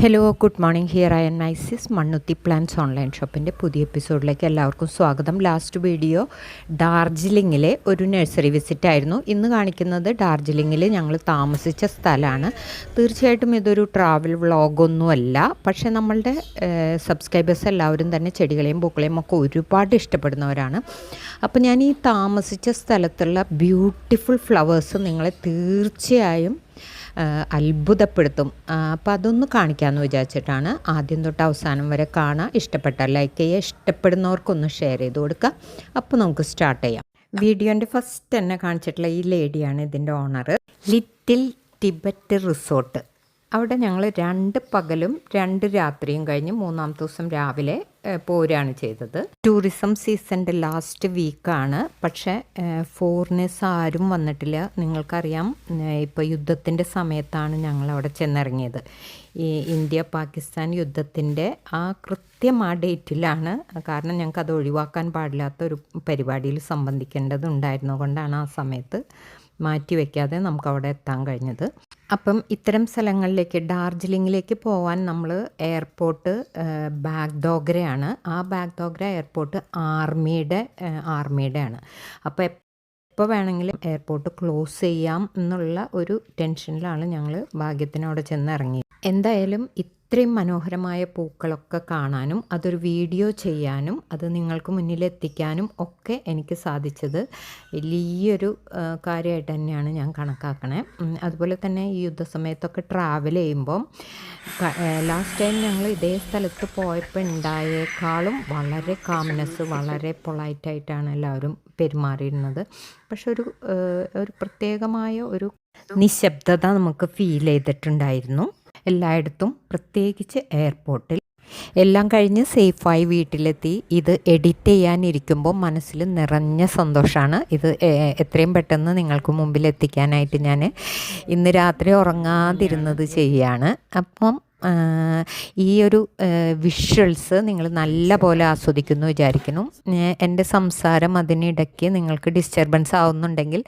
Hello good morning. Here I N ISIS Mannuthy plants online ഷോപ്പിൻ്റെ പുതിയ എപ്പിസോഡിലേക്ക് എല്ലാവർക്കും സ്വാഗതം. ലാസ്റ്റ് വീഡിയോ ഡാർജിലിങ്ങിലെ ഒരു നഴ്സറി വിസിറ്റ് ആയിരുന്നു. ഇന്ന് കാണിക്കുന്നത് ഡാർജിലിങ്ങിൽ ഞങ്ങൾ താമസിച്ച സ്ഥലമാണ്. തീർച്ചയായിട്ടും ഇതൊരു ട്രാവൽ വ്ളോഗൊന്നുമല്ല, പക്ഷേ നമ്മളുടെ സബ്സ്ക്രൈബേഴ്സ് എല്ലാവരും തന്നെ ചെടികളെയും പൂക്കളെയും ഒക്കെ ഒരുപാട് ഇഷ്ടപ്പെടുന്നവരാണ്. അപ്പോൾ ഞാൻ ഈ താമസിച്ച സ്ഥലത്തുള്ള ബ്യൂട്ടിഫുൾ ഫ്ലവേഴ്സ് നിങ്ങളെ തീർച്ചയായും അത്ഭുതപ്പെടുത്തും. അപ്പോൾ അതൊന്ന് കാണിക്കാമെന്ന് വിചാരിച്ചിട്ടാണ്. ആദ്യം തൊട്ട് അവസാനം വരെ കാണാം. ഇഷ്ടപ്പെട്ടാൽ ലൈക്ക് ചെയ്യുക, ഇഷ്ടപ്പെടുന്നവർക്കൊന്ന് ഷെയർ ചെയ്ത് കൊടുക്കുക. അപ്പോൾ നമുക്ക് സ്റ്റാർട്ട് ചെയ്യാം. വീഡിയോൻ്റെ ഫസ്റ്റ് തന്നെ കാണിച്ചിട്ടുള്ള ഈ ലേഡിയാണ് ഇതിൻ്റെ ഓണർ. Little Tibet resort. അവിടെ ഞങ്ങൾ 2 പകലും 2 രാത്രിയും കഴിഞ്ഞ് 3-ാമത്തെ ദിവസം രാവിലെ പോരാണ് ചെയ്തത്. ടൂറിസം സീസണിൻ്റെ ലാസ്റ്റ് വീക്കാണ്, പക്ഷേ ഫോറിനേഴ്സ് ആരും വന്നിട്ടില്ല. നിങ്ങൾക്കറിയാം, ഇപ്പോൾ യുദ്ധത്തിൻ്റെ സമയത്താണ് ഞങ്ങളവിടെ ചെന്നിറങ്ങിയത്. ഈ ഇന്ത്യ പാകിസ്ഥാൻ യുദ്ധത്തിൻ്റെ കൃത്യം ആ ഡേറ്റിലാണ്. കാരണം ഞങ്ങൾക്ക് അത് ഒഴിവാക്കാൻ പാടില്ലാത്ത ഒരു പരിപാടിയിൽ സംബന്ധിക്കേണ്ടതുണ്ടായിരുന്നു കൊണ്ടാണ് ആ സമയത്ത് മാറ്റി വയ്ക്കാതെ നമുക്കവിടെ എത്താൻ കഴിഞ്ഞത്. അപ്പം ഇത്തരം സ്ഥലങ്ങളിലേക്ക് ഡാർജിലിങ്ങിലേക്ക് പോകാൻ നമ്മൾ എയർപോർട്ട് ബാഗ്ഡോഗ്രയാണ്. ആ ബാഗ്ഡോഗ്ര എയർപോർട്ട് ആർമിയുടെ ആണ്. അപ്പോൾ എപ്പോൾ വേണമെങ്കിലും എയർപോർട്ട് ക്ലോസ് ചെയ്യാം എന്നുള്ള ഒരു ടെൻഷനിലാണ് ഞങ്ങൾ ഭാഗ്യത്തിന് അവിടെ ചെന്ന് ഇറങ്ങി. എന്തായാലും ഇത്രയും മനോഹരമായ പൂക്കളൊക്കെ കാണാനും അതൊരു വീഡിയോ ചെയ്യാനും അത് നിങ്ങൾക്ക് മുന്നിലെത്തിക്കാനും ഒക്കെ എനിക്ക് സാധിച്ചത് വലിയൊരു കാര്യമായിട്ട് തന്നെയാണ് ഞാൻ കണക്കാക്കണേ. അതുപോലെ തന്നെ ഈ യുദ്ധസമയത്തൊക്കെ ട്രാവൽ ചെയ്യുമ്പം ലാസ്റ്റ് ടൈം ഞങ്ങൾ ഇതേ സ്ഥലത്ത് പോയപ്പോൾ ഉണ്ടായേക്കാളും വളരെ കാംനെസ്, വളരെ പൊളൈറ്റായിട്ടാണ് എല്ലാവരും പെരുമാറിയിരുന്നത്. പക്ഷെ ഒരു പ്രത്യേകമായ ഒരു നിശബ്ദത നമുക്ക് ഫീൽ ചെയ്തിട്ടുണ്ടായിരുന്നു എല്ലായിടത്തും, പ്രത്യേകിച്ച് എയർപോർട്ടിൽ. എല്ലാം കഴിഞ്ഞ് സേഫായി വീട്ടിലെത്തി. ഇത് എഡിറ്റ് ചെയ്യാനിരിക്കുമ്പോൾ മനസ്സിൽ നിറഞ്ഞ സന്തോഷമാണ്. ഇത് എത്രയും പെട്ടെന്ന് നിങ്ങൾക്ക് മുമ്പിൽ എത്തിക്കാനായിട്ട് ഞാൻ ഇന്ന് രാത്രി ഉറങ്ങാതിരുന്നത് ചെയ്യുകയാണ്. അപ്പം ഈ ഒരു വിഷ്വൽസ് നിങ്ങൾ നല്ല പോലെ ആസ്വദിക്കുന്നു വിചാരിക്കുന്നു. എൻ്റെ സംസാരം അതിനിടയ്ക്ക് നിങ്ങൾക്ക് ഡിസ്റ്റർബൻസ് ആവുന്നുണ്ടെങ്കിൽ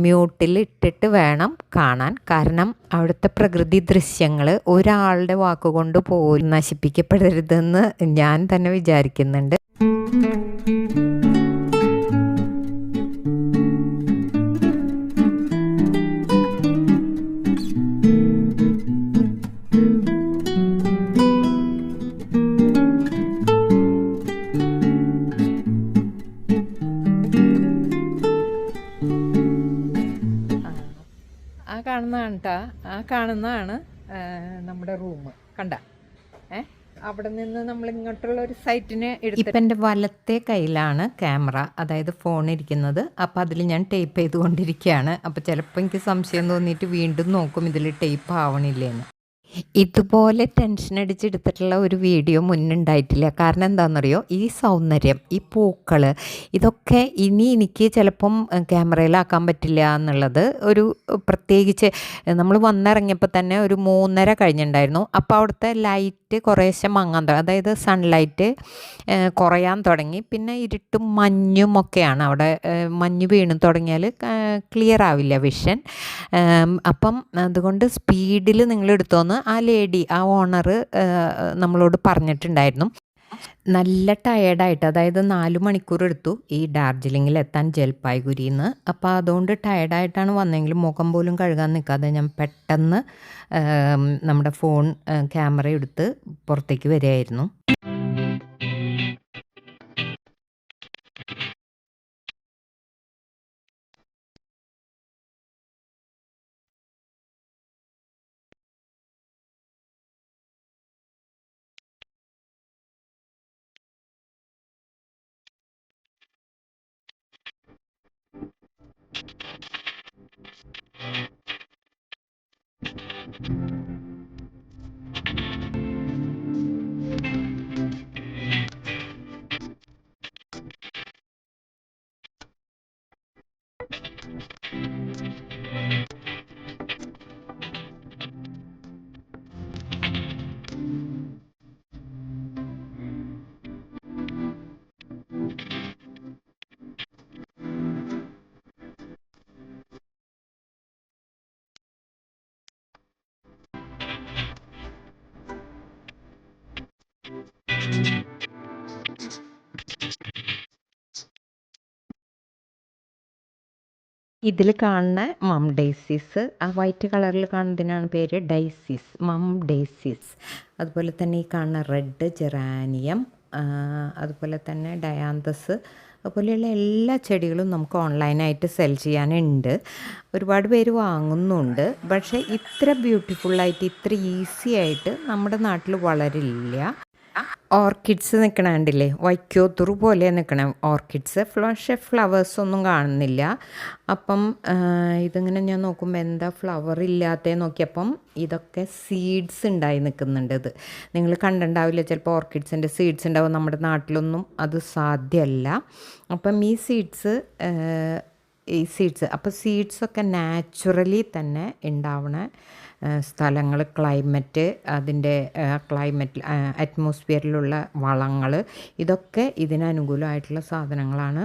മ്യൂട്ടിൽ ഇട്ടിട്ട് വേണം കാണാൻ. കാരണം അവിടുത്തെ പ്രകൃതി ദൃശ്യങ്ങൾ ഒരാളുടെ വാക്കുകൊണ്ട് പോലും നശിപ്പിക്കപ്പെടരുതെന്ന് ഞാൻ തന്നെ വിചാരിക്കുന്നുണ്ട്. കാണുന്നതാണ് നമ്മുടെ റൂം. കണ്ട അവിടെ നിന്ന് നമ്മൾ ഇങ്ങോട്ടുള്ള ഒരു സൈറ്റിന് ഇപ്പം എൻ്റെ വലത്തെ കയ്യിലാണ് ക്യാമറ, അതായത് ഫോൺ ഇരിക്കുന്നത്. അപ്പം അതിൽ ഞാൻ ടേപ്പ് ചെയ്തുകൊണ്ടിരിക്കുകയാണ്. അപ്പോൾ ചിലപ്പോൾ എനിക്ക് സംശയം തോന്നിയിട്ട് വീണ്ടും നോക്കും ഇതിൽ ടേപ്പ് ആവണില്ലേന്ന്. ഇതുപോലെ ടെൻഷൻ അടിച്ചെടുത്തിട്ടുള്ള ഒരു വീഡിയോ മുന്നുണ്ടായിട്ടില്ല. കാരണം എന്താണെന്നറിയോ, ഈ സൗന്ദര്യം, ഈ പൂക്കൾ, ഇതൊക്കെ ഇനി എനിക്ക് ചിലപ്പം ക്യാമറയിലാക്കാൻ പറ്റില്ല എന്നുള്ളത് ഒരു പ്രത്യേകിച്ച് നമ്മൾ വന്നിറങ്ങിയപ്പോൾ തന്നെ ഒരു 3:30 കഴിഞ്ഞിട്ടുണ്ടായിരുന്നു. അപ്പോൾ അവിടുത്തെ ലൈറ്റ് കുറേശ്ശെ മങ്ങാൻ തുടങ്ങി, അതായത് സൺലൈറ്റ് കുറയാൻ തുടങ്ങി. പിന്നെ ഇരുട്ടും മഞ്ഞും ഒക്കെയാണ് അവിടെ. മഞ്ഞ് വീണ് തുടങ്ങിയാൽ ക്ലിയർ ആവില്ല വിഷൻ. അപ്പം അതുകൊണ്ട് സ്പീഡിൽ നിങ്ങൾ എടുത്തോന്ന് ആ ലേഡി, ആ ഓണർ നമ്മളോട് പറഞ്ഞിട്ടുണ്ടായിരുന്നു. നല്ല ടയേർഡായിട്ട്, അതായത് 4 മണിക്കൂർ എടുത്തു ഈ ഡാർജിലിങ്ങിൽ എത്താൻ ജൽപായ്ഗുരിയിൽ നിന്ന്. അപ്പോൾ അതുകൊണ്ട് ടയേർഡായിട്ടാണ് വന്നെങ്കിലും മുഖം പോലും കഴുകാൻ നിൽക്കാതെ ഞാൻ പെട്ടെന്ന് നമ്മുടെ ഫോൺ ക്യാമറ എടുത്ത് പുറത്തേക്ക് വരികയായിരുന്നു. ഇതിൽ കാണുന്ന മം ഡേസിസ്, ആ വൈറ്റ് കളറിൽ കാണുന്നതിനാണ് പേര് ഡൈസിസ്, മം ഡേസിസ്. അതുപോലെ തന്നെ ഈ കാണുന്ന റെഡ് ജെറാനിയം, അതുപോലെ തന്നെ ഡയാന്തസ്, അതുപോലെയുള്ള എല്ലാ ചെടികളും നമുക്ക് ഓൺലൈനായിട്ട് സെൽ ചെയ്യാനുണ്ട്. ഒരുപാട് പേര് വാങ്ങുന്നുണ്ട്. പക്ഷേ ഇത്ര ബ്യൂട്ടിഫുള്ളായിട്ട് ഇത്ര ഈസി ആയിട്ട് നമ്മുടെ നാട്ടിൽ വളരില്ല. ഓർക്കിഡ്സ് നിൽക്കണ കണ്ടില്ലേ, വൈക്കോത്തുറു പോലെ നിൽക്കണം ഓർക്കിഡ്സ്. പക്ഷേ ഫ്ലവേഴ്സൊന്നും കാണുന്നില്ല. അപ്പം ഇതിങ്ങനെ ഞാൻ നോക്കുമ്പോൾ എന്താ ഫ്ലവർ ഇല്ലാത്തേ നോക്കിയപ്പം ഇതൊക്കെ സീഡ്സ് ഉണ്ടായി നിൽക്കുന്നുണ്ട്. ഇത് നിങ്ങൾ കണ്ടിട്ടുണ്ടാവില്ല ചിലപ്പോൾ, ഓർക്കിഡ്സിൻ്റെ സീഡ്സ് ഉണ്ടാവും. നമ്മുടെ നാട്ടിലൊന്നും അത് സാധ്യമല്ല. അപ്പം ഈ സീഡ്സ് അപ്പോൾ സീഡ്സൊക്കെ നാച്ചുറലി തന്നെ ഉണ്ടാവണ സ്ഥലങ്ങൾ, ക്ലൈമറ്റ്, അതിൻ്റെ ക്ലൈമറ്റ്, അറ്റ്മോസ്ഫിയറിലുള്ള വളങ്ങൾ, ഇതൊക്കെ ഇതിനനുകൂലമായിട്ടുള്ള സാധനങ്ങളാണ്.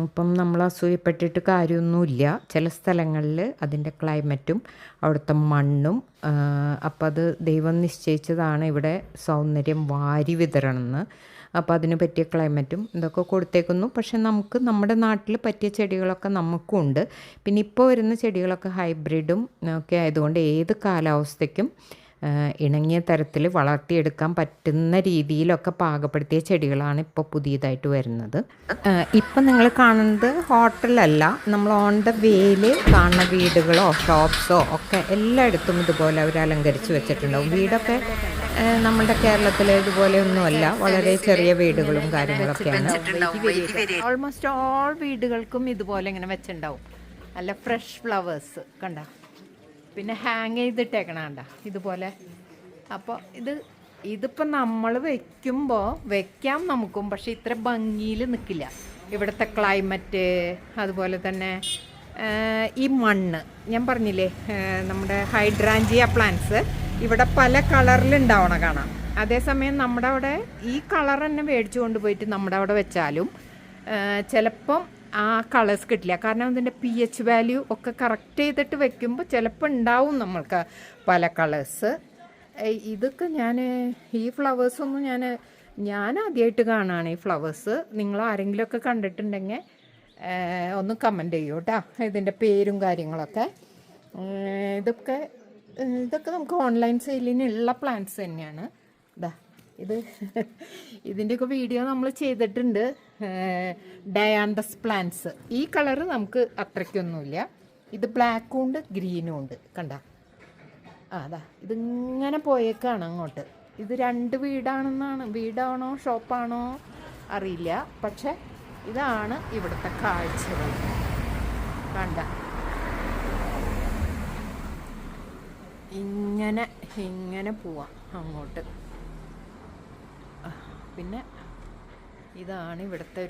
ഇപ്പം നമ്മൾ അസൂയപ്പെട്ടിട്ട് കാര്യമൊന്നുമില്ല. ചില സ്ഥലങ്ങളിൽ അതിൻ്റെ ക്ലൈമറ്റും അവിടുത്തെ മണ്ണും, അപ്പം അത് ദൈവം നിശ്ചയിച്ചതാണ് ഇവിടെ സൗന്ദര്യം വാരി വിതരണമെന്ന്. അപ്പോൾ അതിന് പറ്റിയ ക്ലൈമറ്റും ഇതൊക്കെ കൊടുത്തേക്കുന്നു. പക്ഷെ നമുക്ക് നമ്മുടെ നാട്ടിൽ പറ്റിയ ചെടികളൊക്കെ നമുക്കുണ്ട്. പിന്നെ ഇപ്പോൾ വരുന്ന ചെടികളൊക്കെ ഹൈബ്രിഡും ഒക്കെ ആയതുകൊണ്ട് ഏത് കാലാവസ്ഥയ്ക്കും ഇണങ്ങിയ തരത്തിൽ വളർത്തിയെടുക്കാൻ പറ്റുന്ന രീതിയിലൊക്കെ പാകപ്പെടുത്തിയ ചെടികളാണ് ഇപ്പോൾ പുതിയതായിട്ട് വരുന്നത്. ഇപ്പം നിങ്ങൾ കാണുന്നത് ഹോട്ടലല്ല, നമ്മൾ ഓൺ ദ വേയിൽ കാണുന്ന വീടുകളോ ഷോപ്സോ ഒക്കെ എല്ലായിടത്തും ഇതുപോലെ അവർ അലങ്കരിച്ച് വെച്ചിട്ടുണ്ടാവും. വീടൊക്കെ നമ്മുടെ കേരളത്തിലെ ഇതുപോലെയൊന്നുമല്ല, വളരെ ചെറിയ വീടുകളും കാര്യങ്ങളൊക്കെയാണ്. ഓൾമോസ്റ്റ് ഓൾ വീടുകൾക്കും ഇതുപോലെ ഇങ്ങനെ വെച്ചിട്ടുണ്ടാവും. നല്ല ഫ്രഷ് ഫ്ലവേഴ്സ് കണ്ട, പിന്നെ ഹാങ് ചെയ്തിട്ടേക്കണ കണ്ട ഇതുപോലെ. അപ്പോൾ ഇതിപ്പോൾ നമ്മൾ വെക്കാം നമുക്കും, പക്ഷെ ഇത്ര ഭംഗിയിൽ നിൽക്കില്ല. ഇവിടുത്തെ ക്ലൈമറ്റ്, അതുപോലെ തന്നെ ഈ മണ്ണ് ഞാൻ പറഞ്ഞില്ലേ, നമ്മുടെ ഹൈഡ്രാഞ്ചിയ പ്ലാന്റ്സ് ഇവിടെ പല കളറിലുണ്ടാവണം കാണാം. അതേസമയം നമ്മുടെ അവിടെ ഈ കളർ തന്നെ മേടിച്ചു കൊണ്ടുപോയിട്ട് നമ്മുടെ അവിടെ വെച്ചാലും ചിലപ്പം ആ കളേഴ്സ് കിട്ടില്ല. കാരണം അതിൻ്റെ pH വാല്യൂ ഒക്കെ കറക്റ്റ് ചെയ്തിട്ട് വെക്കുമ്പോൾ ചിലപ്പോൾ ഉണ്ടാവും നമ്മൾക്ക് പല കളേഴ്സ്. ഇതൊക്കെ ഈ ഫ്ലവേഴ്സൊന്നും ഞാൻ ആദ്യമായിട്ട് കാണുകയാണ് ഈ ഫ്ലവേഴ്സ്. നിങ്ങൾ ആരെങ്കിലുമൊക്കെ കണ്ടിട്ടുണ്ടെങ്കിൽ ഒന്ന് കമൻറ്റ് ചെയ്യൂ കേട്ടോ, ഇതിൻ്റെ പേരും കാര്യങ്ങളൊക്കെ. ഇതൊക്കെ നമുക്ക് ഓൺലൈൻ സെയിലിനുള്ള പ്ലാന്റ്സ് തന്നെയാണ്. ഇതിൻ്റെയൊക്കെ വീഡിയോ നമ്മൾ ചെയ്തിട്ടുണ്ട്. ഡയാന്തസ് പ്ലാന്റ്സ് ഈ കളറ് നമുക്ക് അത്രയ്ക്കൊന്നുമില്ല. ഇത് ബ്ലാക്കും ഉണ്ട് ഗ്രീനും ഉണ്ട് കണ്ട. അതാ ഇതിങ്ങനെ പോയേക്കാണ് അങ്ങോട്ട്. ഇത് 2 വീടാണോ ഷോപ്പാണോ അറിയില്ല. പക്ഷെ ഇതാണ് ഇവിടുത്തെ കാഴ്ചകൾ കണ്ട. ഇങ്ങനെ പോവാം അങ്ങോട്ട്. പിന്നെ ഇതാണ് ഇവിടുത്തെ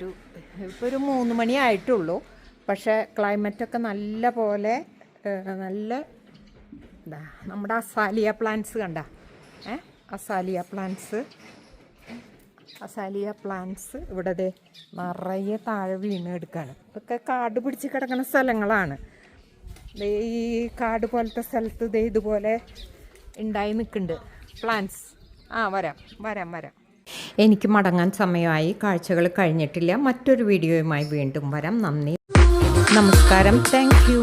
ഇപ്പോൾ ഒരു 3 മണി ആയിട്ടുള്ളൂ. പക്ഷേ ക്ലൈമറ്റൊക്കെ നല്ല പോലെ നമ്മുടെ അസാലിയ പ്ലാന്റ്സ് കണ്ട, അസാലിയ പ്ലാന്റ്സ് ഇവിടെ നിറയെ താഴെ വീണെടുക്കാണ്. ഇതൊക്കെ കാട് പിടിച്ച് കിടക്കുന്ന സ്ഥലങ്ങളാണ്. ഈ കാട് പോലത്തെ സ്ഥലത്ത് ഇതുപോലെ ഉണ്ടായി നിൽക്കുന്നുണ്ട് പ്ലാന്റ്സ്. വരാം. എനിക്ക് മടങ്ങാൻ സമയമായി. കാഴ്ചകൾ കഴിഞ്ഞിട്ടില്ല. മറ്റൊരു വീഡിയോയുമായി വീണ്ടും വരാം. നന്ദി, നമസ്കാരം, താങ്ക് യു.